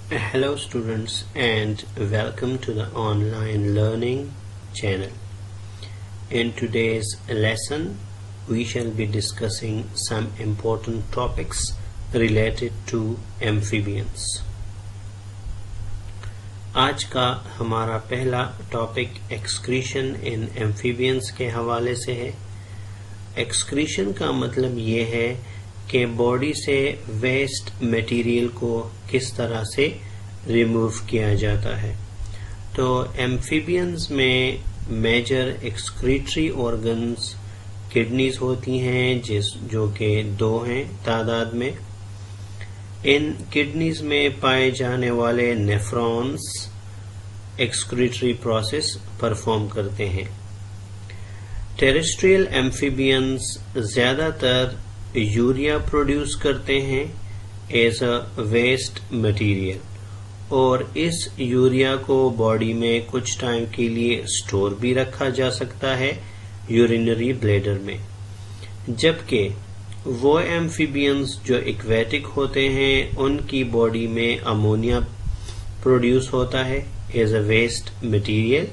Hello students and welcome to the online learning channel. In today's lesson we shall be discussing some important topics related to amphibians. آج کا ہمارا پہلا topic excretion ان ایمفیبینس کے حوالے سے ہے. ایکسکریشن کا مطلب یہ ہے کہ باڈی سے ویسٹ میٹیریل کو کس طرح سے ریموو کیا جاتا ہے. تو ایمفیبینز میں میجر ایکسکریٹری آرگنز کڈنیز ہوتی ہیں جو کہ 2 ہیں تعداد میں. ان کڈنیز میں پائے جانے والے نیفرونز ایکسکریٹری پروسیس پرفارم کرتے ہیں. ٹیریسٹریل ایمفیبینز زیادہ تر یوریا پروڈیوس کرتے ہیں ایز اے ویسٹ مٹیریل، اور اس یوریا کو باڈی میں کچھ ٹائم کے لیے اسٹور بھی رکھا جا سکتا ہے یورینری بلیڈر میں. جبکہ وہ ایمفیبینز جو ایکویٹک ہوتے ہیں ان کی باڈی میں امونیا پروڈیوس ہوتا ہے ایز اے ویسٹ مٹیریل،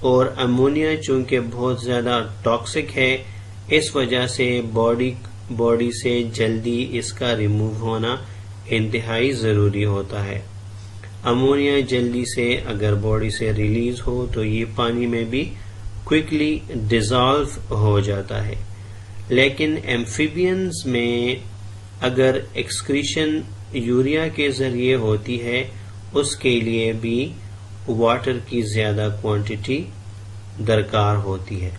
اور امونیا چونکہ بہت زیادہ ٹاکسک ہے اس وجہ سے باڈی سے جلدی اس کا ریموو ہونا انتہائی ضروری ہوتا ہے. امونیا جلدی سے اگر باڈی سے ریلیز ہو تو یہ پانی میں بھی کوئکلی ڈیزالو ہو جاتا ہے. لیکن ایمفیبینز میں اگر ایکسکریشن یوریا کے ذریعے ہوتی ہے اس کے لیے بھی واٹر کی زیادہ کوانٹٹی درکار ہوتی ہے.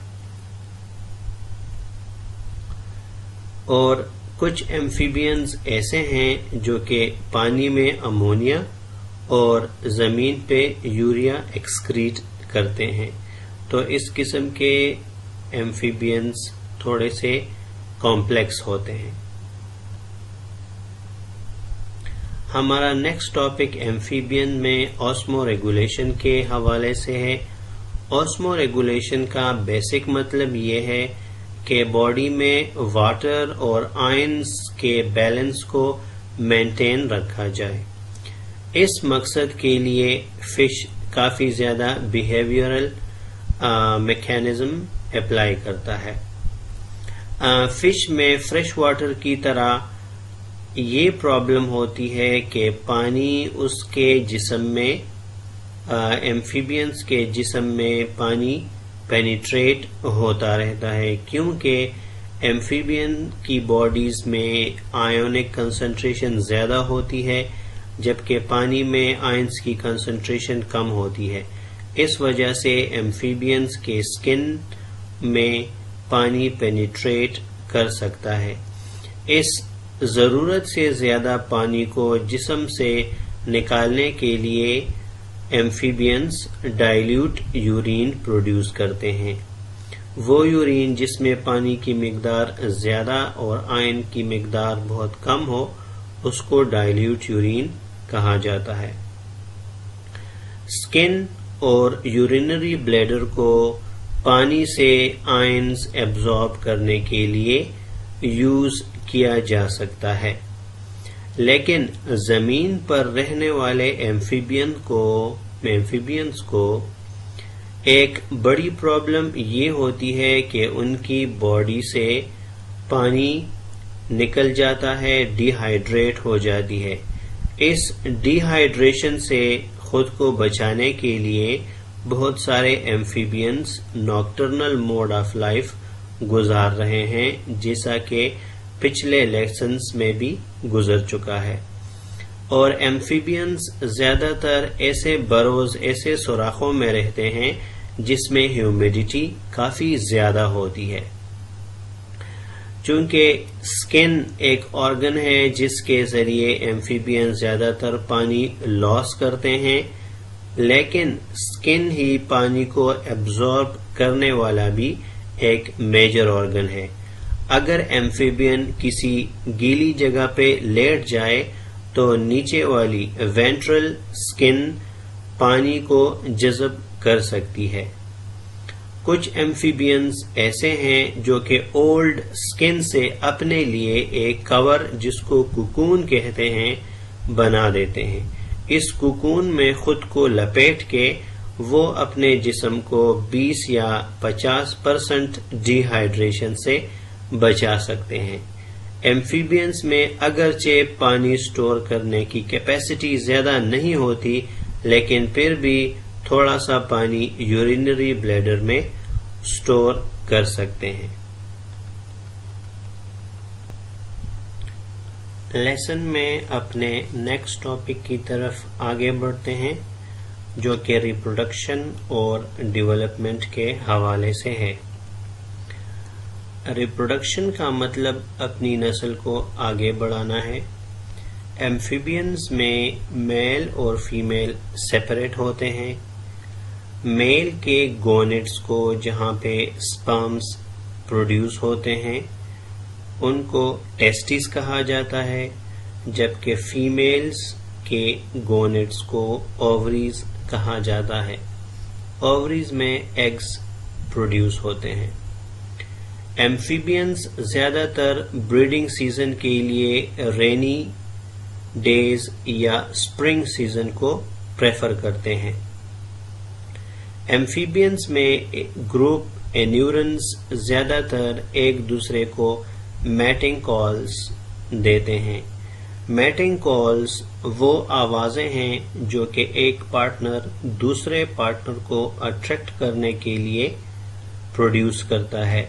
اور کچھ ایمفیبینز ایسے ہیں جو کہ پانی میں امونیا اور زمین پہ یوریا ایکسکریٹ کرتے ہیں. تو اس قسم کے ایمفیبینز تھوڑے سے کمپلیکس ہوتے ہیں. ہمارا نیکسٹ ٹاپک ایمفیبین میں آسمو ریگولیشن کے حوالے سے ہے. آسمو ریگولیشن کا بیسک مطلب یہ ہے کہ باڈی میں واٹر اور آئنز کے بیلنس کو مینٹین رکھا جائے. اس مقصد کے لیے فش کافی زیادہ بیہیویئرل میکینزم اپلائی کرتا ہے. فش میں فریش واٹر کی طرح یہ پرابلم ہوتی ہے کہ پانی اس کے جسم میں ایمفیبینز کے جسم میں پانی پینیٹریٹ ہوتا رہتا ہے، کیونکہ ایمفیبین کی باڈیز میں آئونک کنسنٹریشن زیادہ ہوتی ہے جبکہ پانی میں آئنز کی کنسنٹریشن کم ہوتی ہے. اس وجہ سے ایمفیبینز کے سکن میں پانی پینیٹریٹ کر سکتا ہے. اس ضرورت سے زیادہ پانی کو جسم سے نکالنے کے لیے ایمفیبینز ڈائلیوٹ یورین پروڈیوس کرتے ہیں. وہ یورین جس میں پانی کی مقدار زیادہ اور آئن کی مقدار بہت کم ہو اس کو ڈائلیوٹ یورین کہا جاتا ہے. سکن اور یورینری بلیڈر کو پانی سے آئنز ایبزارب کرنے کے لیے یوز کیا جا سکتا ہے. لیکن زمین پر رہنے والے ایمفیبینز کو ایک بڑی پرابلم یہ ہوتی ہے کہ ان کی باڈی سے پانی نکل جاتا ہے، ڈی ہائیڈریٹ ہو جاتی ہے. اس ڈی ہائیڈریشن سے خود کو بچانے کے لیے بہت سارے ایمفیبینز ناکٹرنل موڈ آف لائف گزار رہے ہیں، جیسا کہ پچھلے لیسنز میں بھی گزر چکا ہے. اور ایمفیبینز زیادہ تر ایسے بروز، ایسے سوراخوں میں رہتے ہیں جس میں ہیومیڈیٹی کافی زیادہ ہوتی ہے. چونکہ سکن ایک آرگن ہے جس کے ذریعے ایمفیبینز زیادہ تر پانی لاس کرتے ہیں، لیکن سکن ہی پانی کو ایبزارب کرنے والا بھی ایک میجر آرگن ہے. اگر ایمفیبین کسی گیلی جگہ پہ لیٹ جائے تو نیچے والی وینٹرل سکن پانی کو جذب کر سکتی ہے. کچھ ایمفیبینز ایسے ہیں جو کہ اولڈ سکن سے اپنے لیے ایک کور جس کو کوکون کہتے ہیں بنا دیتے ہیں. اس کوکون میں خود کو لپیٹ کے وہ اپنے جسم کو 20 یا 50% ڈی ہائیڈریشن سے بچا سکتے ہیں۔ ایمفیبینز میں اگرچہ پانی سٹور کرنے کی کیپیسٹی زیادہ نہیں ہوتی، لیکن پھر بھی تھوڑا سا پانی یورینری بلیڈر میں سٹور کر سکتے ہیں۔ لیسن میں اپنے نیکسٹ ٹاپک کی طرف آگے بڑھتے ہیں، جو کہ ریپروڈکشن اور ڈیولپمنٹ کے حوالے سے ہے۔ ریپروڈکشن کا مطلب اپنی نسل کو آگے بڑھانا ہے۔ ایمفیبینز میں میل اور فیمیل سیپریٹ ہوتے ہیں۔ میل کے گونیڈز کو جہاں پہ سپرمز پروڈیوس ہوتے ہیں ان کو ٹیسٹس کہا جاتا ہے، جبکہ فیمیلز کے گونیڈز کو اووریز کہا جاتا ہے۔ اووریز میں ایگز پروڈیوس ہوتے ہیں۔ ایمفیبینز زیادہ تر بریڈنگ سیزن کے لیے رینی ڈیز یا سپرنگ سیزن کو پریفر کرتے ہیں۔ ایمفیبینز میں گروپ اینیورنز زیادہ تر ایک دوسرے کو میٹنگ کالز دیتے ہیں۔ میٹنگ کالز وہ آوازیں ہیں جو کہ ایک پارٹنر دوسرے پارٹنر کو اٹریکٹ کرنے کے لیے پروڈیوس کرتا ہے۔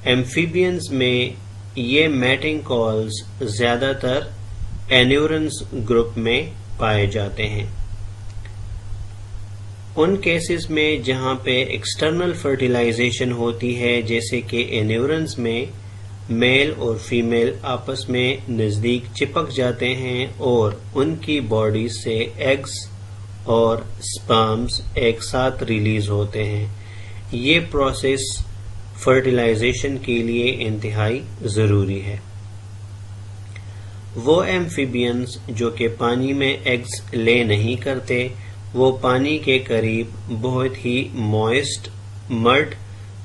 ایمفیبینز میں یہ میٹنگ کالز زیادہ تر اینیورنز گروپ میں پائے جاتے ہیں۔ ان کیسز میں جہاں پہ ایکسٹرنل فرٹیلائزیشن ہوتی ہے، جیسے کہ اینیورنز میں میل اور فیمیل آپس میں نزدیک چپک جاتے ہیں اور ان کی باڈی سے ایگز اور سپرمز ایک ساتھ ریلیز ہوتے ہیں۔ یہ پروسیس فرٹیلائزیشن کے لیے انتہائی ضروری ہے۔ وہ ایمفیبینز جو کہ پانی میں ایگز لے نہیں کرتے، وہ پانی کے قریب بہت ہی موئسٹ مڈ،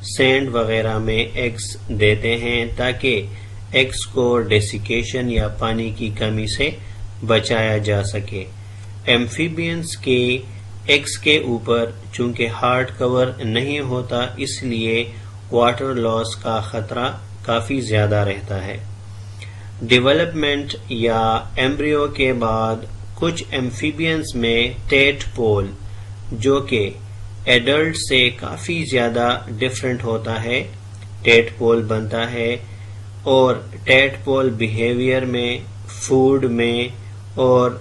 سینڈ وغیرہ میں ایگز دیتے ہیں تاکہ ایگز کو ڈیسیکیشن یا پانی کی کمی سے بچایا جا سکے۔ ایمفیبینز کے ایگز کے اوپر چونکہ ہارڈ کور نہیں ہوتا، اس لیے واٹر لاس کا خطرہ کافی زیادہ رہتا ہے۔ ڈیولپمنٹ یا ایمبریو کے بعد کچھ ایمفیبینز میں ٹیٹ پول، جو کہ ایڈلٹ سے کافی زیادہ ڈفرینٹ ہوتا ہے، ٹیٹ پول بنتا ہے، اور ٹیٹ پول بیہیویئر میں، فوڈ میں اور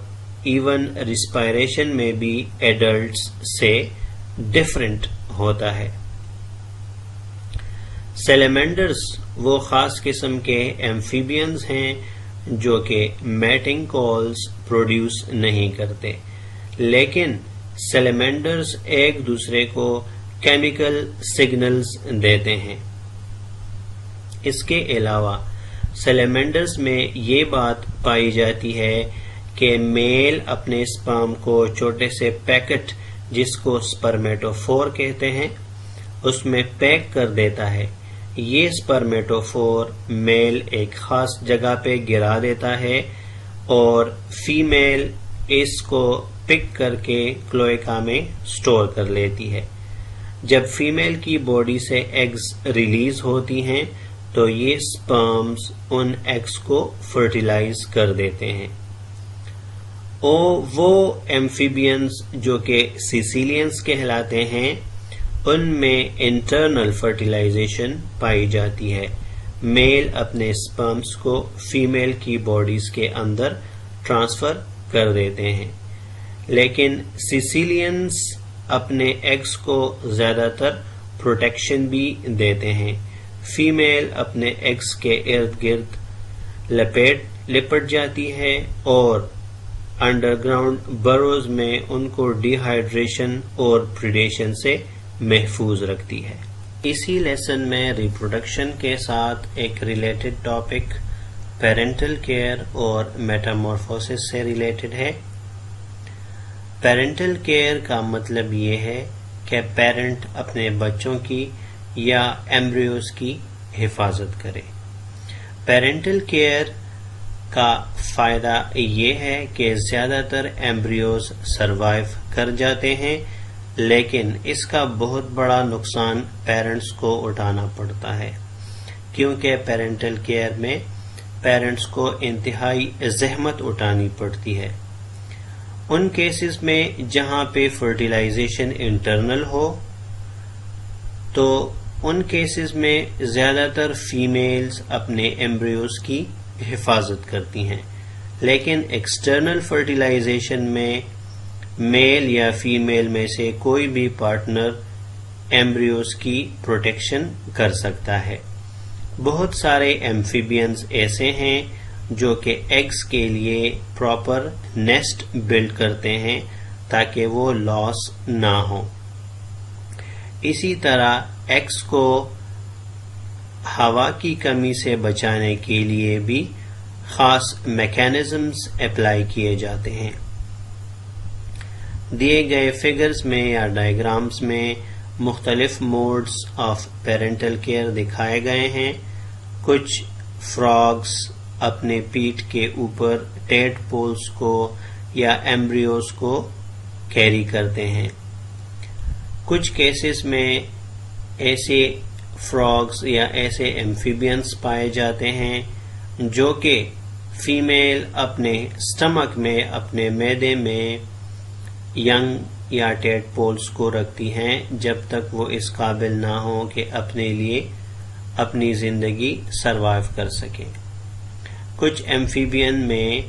ایون ریسپائریشن میں بھی ایڈلٹس سے ڈفرینٹ ہوتا ہے۔ سیلیمینڈرز وہ خاص قسم کے ایمفیبینز ہیں جو کہ میٹنگ کالز پروڈیوس نہیں کرتے، لیکن سیلیمینڈرز ایک دوسرے کو کیمیکل سگنلز دیتے ہیں۔ اس کے علاوہ سیلیمینڈرز میں یہ بات پائی جاتی ہے کہ میل اپنے سپرم کو چھوٹے سے پیکٹ، جس کو سپرمیٹوفور کہتے ہیں، اس میں پیک کر دیتا ہے۔ یہ سپرمیٹوفور میل ایک خاص جگہ پہ گرا دیتا ہے اور فیمیل اس کو پک کر کے کلوئیکا میں سٹور کر لیتی ہے۔ جب فیمیل کی باڈی سے ایگز ریلیز ہوتی ہیں تو یہ سپرمز ان ایگز کو فرٹیلائز کر دیتے ہیں۔ وہ ایمفیبینز جو کہ سیسیلینز کہلاتے ہیں، ان میں انٹرنل فرٹیلائزیشن پائی جاتی ہے۔ میل اپنے سپرمز کو فیمیل کی باڈیز کے اندر ٹرانسفر کر دیتے ہیں، لیکن سیسیلینز اپنے ایگز کو زیادہ تر پروٹیکشن بھی دیتے ہیں۔ فیمیل اپنے ایگز کے ارد گرد لپٹ جاتی ہے اور انڈر گراؤنڈ بروز میں ان کو ڈی ہائیڈریشن اور پریڈیشن سے محفوظ رکھتی ہے۔ اسی لیسن میں ریپروڈکشن کے ساتھ ایک ریلیٹڈ ٹاپک پیرنٹل کیئر اور میٹامورفوسس سے ریلیٹڈ ہے۔ پیرنٹل کیئر کا مطلب یہ ہے کہ پیرنٹ اپنے بچوں کی یا ایمبریوز کی حفاظت کرے۔ پیرنٹل کیئر کا فائدہ یہ ہے کہ زیادہ تر ایمبریوز سروائیو کر جاتے ہیں، لیکن اس کا بہت بڑا نقصان پیرنٹس کو اٹھانا پڑتا ہے، کیونکہ پیرنٹل کیئر میں پیرنٹس کو انتہائی زحمت اٹھانی پڑتی ہے۔ ان کیسز میں جہاں پہ فرٹیلائزیشن انٹرنل ہو تو ان کیسز میں زیادہ تر فیمیلز اپنے ایمبریوز کی حفاظت کرتی ہیں، لیکن ایکسٹرنل فرٹیلائزیشن میں میل یا فیمیل میں سے کوئی بھی پارٹنر ایمبریوز کی پروٹیکشن کر سکتا ہے۔ بہت سارے ایمفیبینز ایسے ہیں جو کہ ایگز کے لیے پراپر نیسٹ بلڈ کرتے ہیں تاکہ وہ لاس نہ ہو۔ اسی طرح ایگز کو ہوا کی کمی سے بچانے کے لیے بھی خاص میکینزمز اپلائی کیے جاتے ہیں۔ دیے گئے فگرز میں یا ڈائیگرامز میں مختلف موڈز آف پیرنٹل کیئر دکھائے گئے ہیں۔ کچھ فراگز اپنے پیٹھ کے اوپر ٹیڈ پولز کو یا ایمبریوز کو کیری کرتے ہیں۔ کچھ کیسز میں ایسے فراگز یا ایسے ایمفیبینز پائے جاتے ہیں جو کہ فیمیل اپنے سٹمک میں، اپنے معدے میں ینگ یا ٹیڈ پولز کو رکھتی ہیں جب تک وہ اس قابل نہ ہوں کہ اپنے لیے اپنی زندگی سروائیو کر سکیں۔ کچھ ایمفیبین میں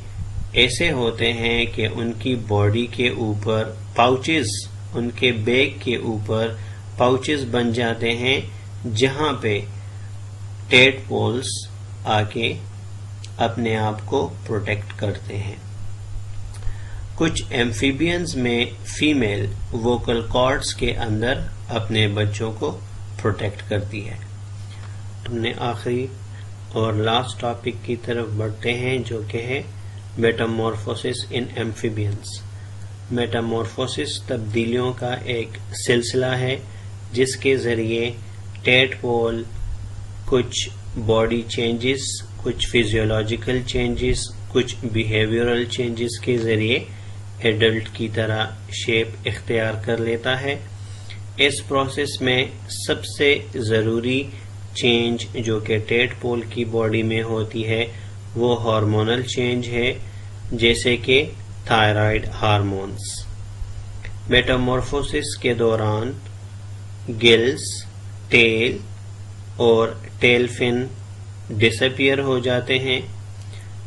ایسے ہوتے ہیں کہ ان کی باڈی کے اوپر پاؤچز، ان کے بیک کے اوپر پاؤچز بن جاتے ہیں جہاں پہ ٹیڈ پولز آ کے اپنے آپ کو پروٹیکٹ کرتے ہیں۔ کچھ ایمفیبینز میں فیمیل ووکل کارڈز کے اندر اپنے بچوں کو پروٹیکٹ کرتی ہے۔ ہم نے آخری اور لاسٹ ٹاپک کی طرف بڑھتے ہیں جو کہ ہے میٹامورفوسس ان ایمفیبینز۔ میٹامورفوسس تبدیلیوں کا ایک سلسلہ ہے جس کے ذریعے ٹیڈ پول کچھ باڈی چینجز، کچھ فزیولوجیکل چینجز، کچھ بیہیویئرل چینجز کے ذریعے ایڈلٹ کی طرح شیپ اختیار کر لیتا ہے۔ اس پروسیس میں سب سے ضروری چینج جو کہ ٹیڈ پول کی باڈی میں ہوتی ہے وہ ہارمونل چینج ہے، جیسے کہ تھائرائیڈ ہارمونز۔ میٹامورفوسس کے دوران گلز، ٹیل اور ٹیل فن ڈس اپیئر ہو جاتے ہیں،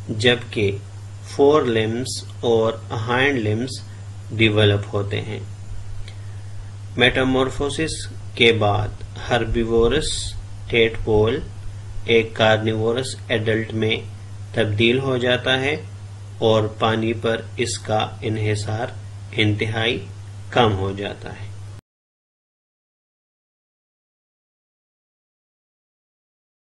جبکہ فور لمز اور ہائنڈ لمز ڈیولپ ہوتے ہیں۔ میٹامورفوسس کے بعد ہربیورس ٹیڈ پول ایک کارنیورس ایڈلٹ میں تبدیل ہو جاتا ہے اور پانی پر اس کا انحصار انتہائی کم ہو جاتا ہے۔